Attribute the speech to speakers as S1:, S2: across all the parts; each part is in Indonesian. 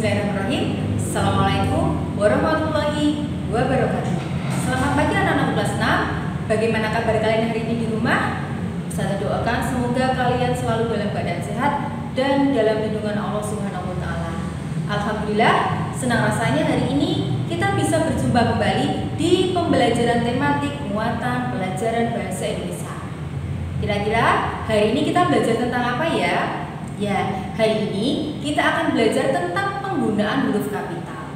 S1: Bismillahirrahmanirrahim. Assalamualaikum warahmatullahi wabarakatuh. Selamat pagi anak-anak kelas 6. Bagaimana kabar kalian hari ini di rumah? Saya doakan semoga kalian selalu dalam keadaan sehat dan dalam lindungan Allah Subhanahu wa taala. Alhamdulillah, senang rasanya hari ini kita bisa berjumpa kembali di pembelajaran tematik muatan pelajaran bahasa Indonesia. Kira-kira hari ini kita belajar tentang apa ya? Ya, hari ini kita akan belajar tentang penggunaan huruf kapital.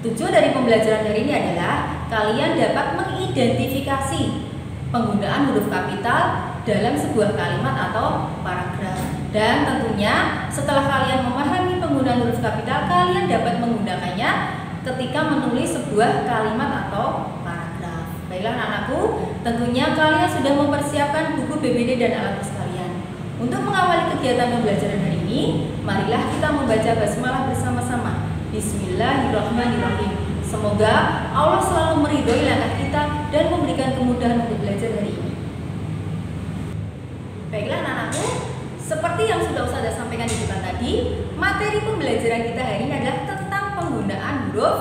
S1: Tujuan dari pembelajaran hari ini adalah kalian dapat mengidentifikasi penggunaan huruf kapital dalam sebuah kalimat atau paragraf. Dan tentunya setelah kalian memahami penggunaan huruf kapital, kalian dapat menggunakannya ketika menulis sebuah kalimat atau paragraf. Baiklah anak-anakku, tentunya kalian sudah mempersiapkan buku BBD dan alat tulis kalian. Untuk mengawali kegiatan pembelajaran hari ini, marilah kita membaca basmalah bersama-sama. Bismillahirrahmanirrahim. Semoga Allah selalu meridhoi langkah kita dan memberikan kemudahan untuk belajar hari ini. Baiklah anak-anakku, seperti yang sudah Ustazah sampaikan di depan tadi, materi pembelajaran kita hari ini adalah tentang penggunaan huruf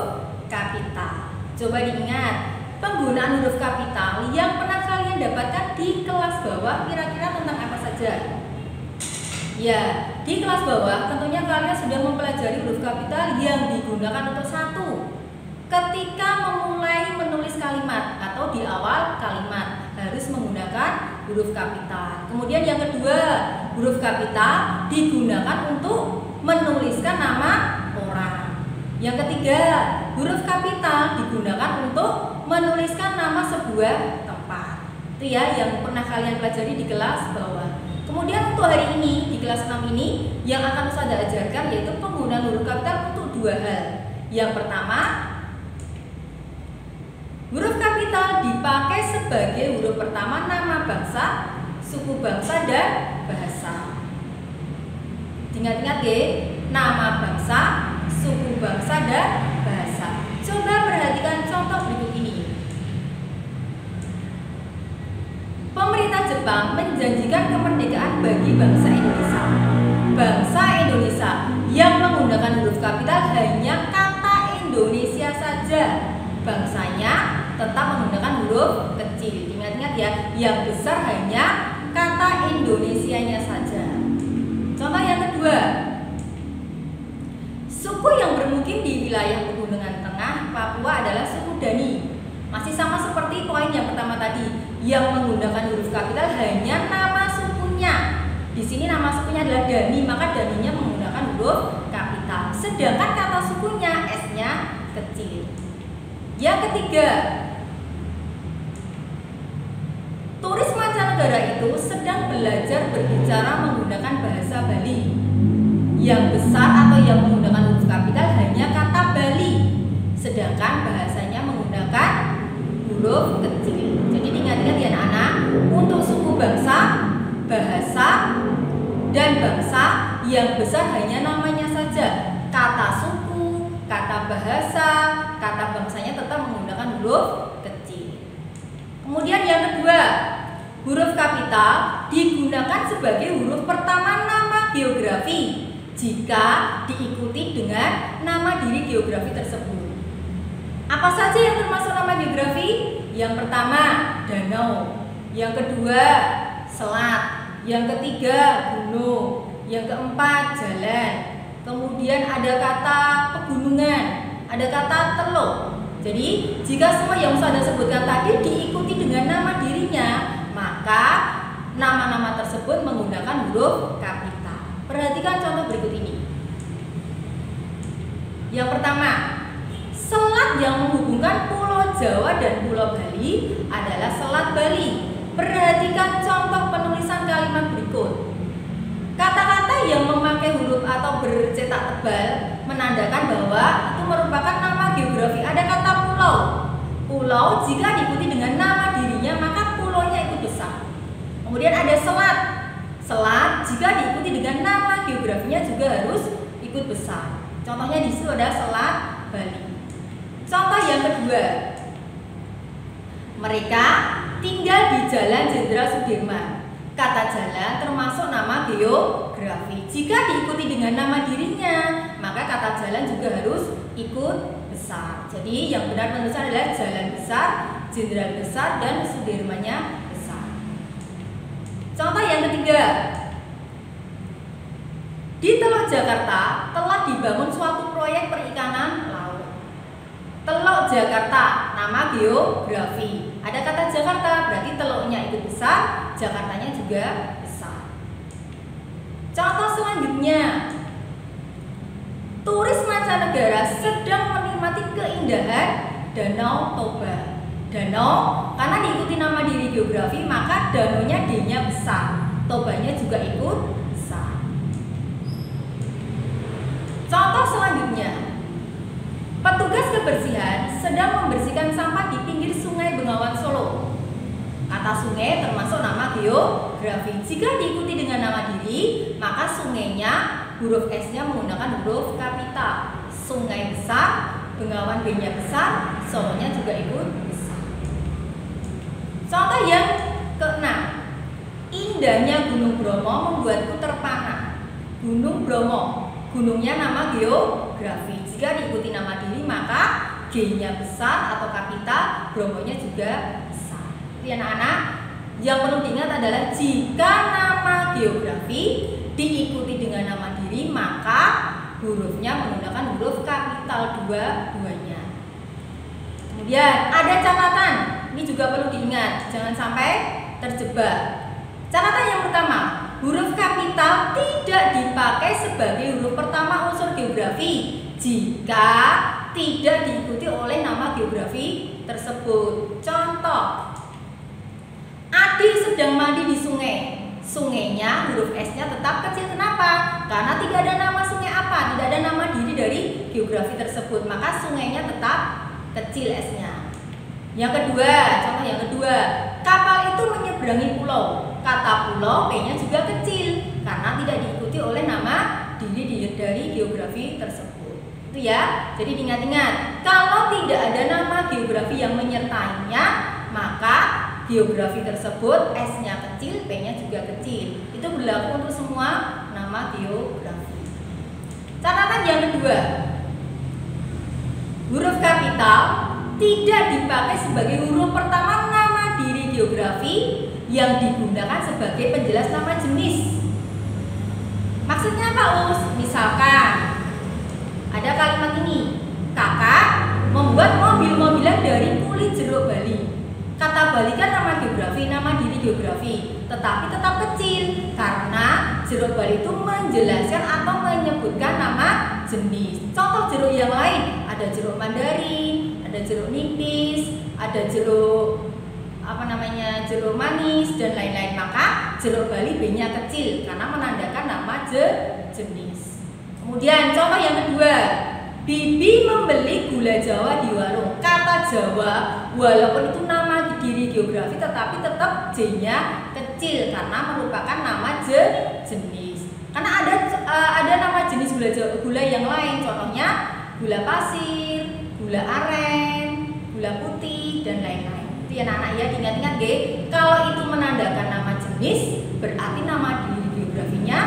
S1: kapital. Coba diingat, penggunaan huruf kapital yang pernah kalian dapatkan di kelas bawah kira-kira tentang apa saja? Ya, di kelas bawah tentunya kalian sudah mempelajari huruf kapital yang digunakan untuk satu, ketika memulai menulis kalimat atau di awal kalimat harus menggunakan huruf kapital. Kemudian yang kedua, huruf kapital digunakan untuk menuliskan nama orang. Yang ketiga, huruf kapital digunakan untuk menuliskan nama sebuah tempat. Itu ya yang pernah kalian pelajari di kelas bawah. Kemudian untuk hari ini di kelas 6 ini yang akan Ustazah ajarkan yaitu penggunaan huruf kapital untuk dua hal. Yang pertama, huruf kapital dipakai sebagai huruf pertama nama bangsa, suku bangsa dan bahasa. Ingat-ingat ya, nama bangsa, suku bangsa dan bahasa. Coba perhatikan contoh berikut ini. Pemerintah Jepang menjanjikan kemerdekaan bagi bangsa Indonesia. Bangsa Indonesia yang menggunakan huruf kapital hanya kata Indonesia saja. Bangsanya tetap menggunakan huruf kecil. Ingat-ingat ya, yang besar hanya kata Indonesianya saja. Contoh yang kedua, suku yang bermukim di wilayah Pegunungan Tengah Papua adalah suku Dani. Masih sama seperti poin yang pertama tadi, yang menggunakan huruf kapital hanya nama sukunya. Di sini nama sukunya adalah Dani, maka Daninya menggunakan huruf kapital. Sedangkan kata sukunya S-nya kecil. Yang ketiga, turis mancanegara itu sedang belajar berbicara menggunakan bahasa Bali. Yang besar atau yang menggunakan huruf kapital hanya kata Bali, sedangkan bahasanya menggunakan huruf kecil. Jadi ingat-ingat ya anak-anak, untuk suku bangsa, bahasa, dan bangsa yang besar hanya namanya saja. Kata suku, kata bahasa, kata bangsanya tetap menggunakan huruf kecil. Kemudian yang kedua, huruf kapital digunakan sebagai huruf pertama nama geografi jika diikuti dengan nama diri geografi tersebut. Apa saja yang termasuk nama geografi? Yang pertama, danau. Yang kedua, selat. Yang ketiga, gunung. Yang keempat, jalan. Kemudian ada kata pegunungan, ada kata teluk. Jadi, jika semua yang sudah sebutkan tadi diikuti dengan nama dirinya, maka nama-nama tersebut menggunakan huruf kapital. Perhatikan contoh berikut ini. Yang pertama, selat yang menghubungkan Pulau Jawa dan Pulau Bali adalah Selat Bali. Perhatikan contoh penulisan kalimat berikut. Kata-kata yang memakai huruf atau bercetak tebal menandakan bahwa itu merupakan nama geografi. Ada kata pulau. Pulau jika diikuti dengan nama dirinya maka pulaunya itu besar. Kemudian ada selat. Selat jika diikuti dengan nama geografinya juga harus ikut besar. Contohnya di situ ada Selat Bali. Contoh yang kedua, mereka tinggal di Jalan Jenderal Sudirman. Kata jalan termasuk nama geografi. Jika diikuti dengan nama dirinya, maka kata jalan juga harus ikut besar. Jadi yang benar menulisnya adalah Jalan Besar, Jenderal Besar, dan Sudirmannya besar. Contoh yang ketiga, di Teluk Jakarta telah dibangun suatu proyek perikanan laut. Teluk Jakarta, nama geografi. Ada kata Jakarta, berarti teluknya ikut besar, Jakartanya juga besar. Contoh selanjutnya, turis mancanegara sedang menikmati keindahan Danau Toba. Danau, karena diikuti nama diri geografi, maka danaunya D-nya besar, Tobanya juga ikut besar. Contoh selanjutnya, petugas kebersihan sedang membersihkan sampah di pinggir Sungai Bengawan Solo. Kata sungai termasuk nama geografi. Jika diikuti dengan nama diri, maka sungainya huruf S-nya menggunakan huruf kapital. Sungai besar, Bengawan B-nya besar, Solonya juga ikut besar. Contoh yang keenam, indahnya Gunung Bromo membuatku terpana. Gunung Bromo, gunungnya nama geografi. Jika diikuti nama diri, maka G-nya besar atau kapital, Bromonya juga besar. Jadi anak-anak, yang perlu diingat adalah jika nama geografi diikuti dengan nama diri, maka hurufnya menggunakan huruf kapital dua-duanya. Kemudian ada catatan, ini juga perlu diingat, jangan sampai terjebak. Catatan yang pertama, huruf kapital tidak dipakai sebagai huruf pertama unsur geografi jika tidak diikuti oleh nama geografi tersebut. Contoh, Adi sedang mandi di sungai. Sungainya huruf S-nya tetap kecil. Kenapa? Karena tidak ada nama sungai apa, tidak ada nama diri dari geografi tersebut, maka sungainya tetap kecil S-nya. Yang kedua, contoh yang kedua, kapal itu menyeberangi pulau. Kata pulau P-nya juga kecil karena tidak diikuti oleh nama diri dari geografi tersebut. Itu ya. Jadi diingat-ingat, kalau tidak ada nama geografi yang menyertainya, maka geografi tersebut S-nya kecil, P-nya juga kecil. Itu berlaku untuk semua nama geografi. Catatan yang kedua, huruf kapital tidak dipakai sebagai huruf pertama nama diri geografi yang digunakan sebagai penjelas nama jenis. Maksudnya apa, Us? Misalkan ada kalimat ini, kakak membuat mobil-mobilan dari kulit jeruk bali. Kata bali kan nama geografi, nama diri geografi, tetapi tetap kecil karena jeruk bali itu menjelaskan atau menyebutkan nama jenis. Contoh jeruk yang lain, ada jeruk mandarin, ada jeruk nipis, ada jeruk jeruk manis dan lain-lain. Maka jeruk bali B-nya kecil karena menandakan nama jenis. Kemudian contoh yang kedua, Bibi membeli gula Jawa di warung. Kata Jawa walaupun itu nama diri geografi tetapi tetap J-nya kecil karena merupakan nama jenis. Karena ada nama jenis gula yang lain, contohnya gula pasir, gula aren, gula putih dan lain-lain. Itu ya anak-anak ya, diingat-ingat G. Kalau itu menandakan nama jenis, berarti nama diri geografinya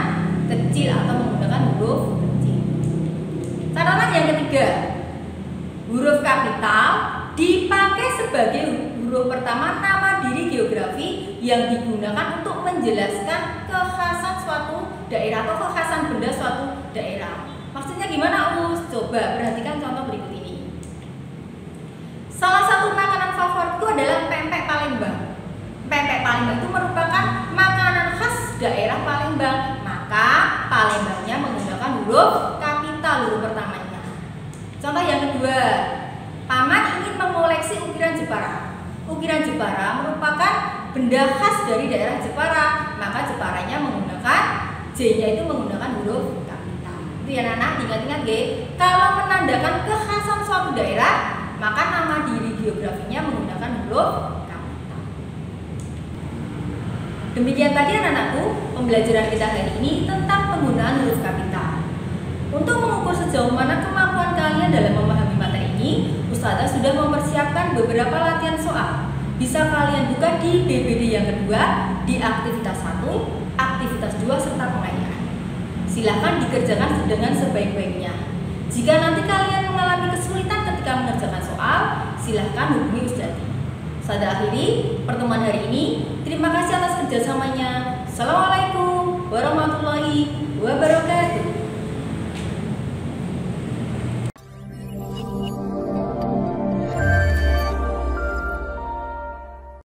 S1: kecil atau menggunakan huruf kecil. Catatan yang ketiga, huruf kapital dipakai sebagai huruf pertama nama diri geografi yang digunakan untuk menjelaskan kekhasan suatu daerah atau kekhasan benda suatu daerah. Maksudnya gimana, Us? Coba perhatikan contoh berikut ini. Salah satu makanan favoritku adalah pempek Palembang. Pempek Palembang itu merupakan makanan khas daerah Palembang, maka Palembangnya menggunakan huruf kapital, huruf pertamanya. Contoh yang kedua, Paman ingin mengoleksi ukiran Jepara. Ukiran Jepara merupakan benda khas dari daerah Jepara, maka Jeparanya menggunakan J-nya itu menggunakan huruf kapital. Itu ya anak-anak, ingat-ingat G. Kalau menandakan kekhasan suatu daerah, maka nama diri geografinya menggunakan huruf kapital. Demikian tadi anak-anakku pembelajaran kita hari ini tentang penggunaan huruf kapital. Untuk mengukur sejauh mana kemampuan kalian dalam memahami materi ini, Ustazah sudah mempersiapkan beberapa latihan soal. Bisa kalian buka di BBD yang kedua di aktivitas 1, aktivitas aktivitas 2 serta pengayaan. Silahkan dikerjakan dengan sebaik-baiknya. Jika nanti kalian mengalami kesulitan ketika mengerjakan soal, silahkan hubungi Ustadzah. Saya akhiri pertemuan hari ini. Terima kasih atas kerjasamanya. Assalamualaikum warahmatullahi wabarakatuh.